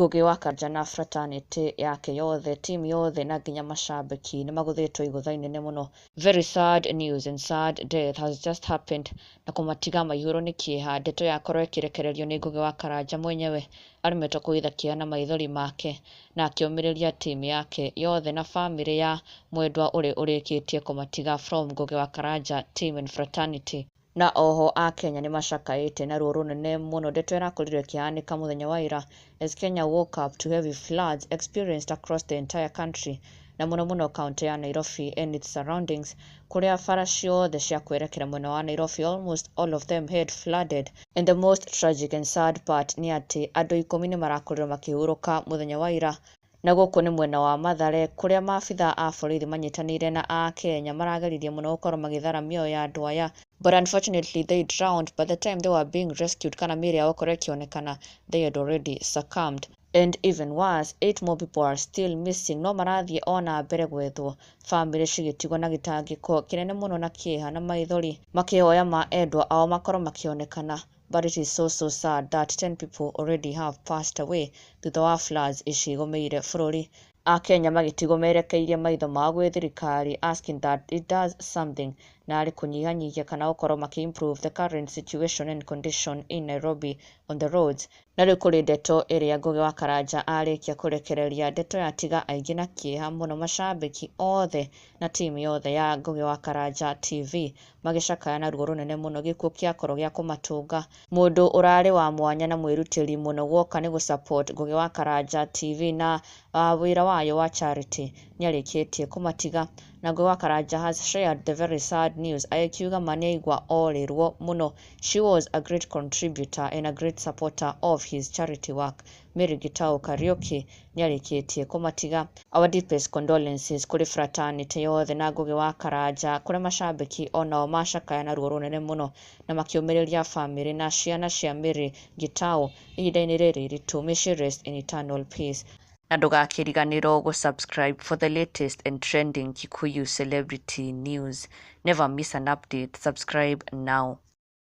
Ngugi wa Karanja na fraternity yake yothe, team yothe na nginya macambĩki nĩ magũthĩtwo igũtha inene mũno. Very sad news and sad death has just happened, na kũmatiga maihũrwo nĩ kĩeha. Ndeto yakorwo ĩkĩrekererio nĩ Ngugi wa Karanja mwenyewe arũmĩtwo kũhitha kĩeha na maithori make, na akĩũmĩrĩria team yake yothe na family ya mwendwa ũrĩa ũrĩkĩtie kũmatiga from Ngugi wa Karanja team and fraternity. Na oho Akenya nĩ macakaĩte na ruo rũnene mũno. Ndeto ĩrakorirwo ĩkĩhanĩka mũthenya wa ira as Kenya woke up to heavy floods experienced across the entire country, na mũno mũno kaunti ya Nairobi and its surroundings, kũrĩa bara ciothe cia kwerekera mwena wa Nairobi almost all of them had flooded. And the most tragic and sad part nĩ atĩ andũ 10 nĩ marakorirwo makĩhurũka mũthenya wa ira, na gũkũ nĩ mwena wa Mathare kũrĩa maabitha a borithi manyitanĩire na Akenya marageririe mũno gũkorwo magĩthara mĩoyo ya andũ aya, but unfortunately they drowned by the time they were being rescued, kana mĩĩrĩ yao gũkorwo ĩkĩonekana they had already succumbed. And even worse, 8 more people are still missing. No marathiĩ ona mbere gwethwo, family cigĩtigwo na gĩtangĩko kĩnene mũno na kĩeha na maithori makĩhoya ma endwa ao makorwo makĩonekana. But it is so sad that 10 people already have passed away thutha wa floods icigũmĩire bũrũri. Akenya magĩtigwo merekeirie maitho mao gwĩ thirikari asking that it does something na arĩ kũnyihanyihia kana gũkorwo makĩ-improve the current situation and condition in Nairobi on the roads. Na rĩu kũrĩ ndeto ĩrĩa Ngugi wa Karanja arĩkia kũrekereria, ndeto yatiga aingĩ na kĩeha mũno, macambĩki othe na team yothe ya Ngugi wa Karanja TV magĩcakaya na ruo rũnene mũno. Gĩkuũ kĩakorwo gĩa kũmatũnga. Mũndũ ũrarĩ wa mwanya na mwĩrutĩri mũno guoka nĩ gũsupport Ngugi wa Karanja TV na wĩra wayo wa charity nĩarĩkĩtie kũmatiga. Na Ngugi wa Karanja has shared the very sad news, akiuga ma nĩaigua orĩrwo mũno. She was a great contributor and a great supporter of his charity work. Mary Gitau Kariuki nĩarĩkĩtie kũmatiga. Our deepest condolences kũrĩ fraternity yothe na Ngugi wa Karanja, kũrĩ macambĩki onao macakaya na ruo rũnene mũno na makĩũmĩrĩria family na ciana cia Mary Gitau ihinda-inĩ rĩrĩ iritũ. May she rest in eternal peace. Na ndũgakĩriganĩrwo gũ-subscribe for the latest and trending Kikuyu celebrity news. Never miss an update. Subscribe now.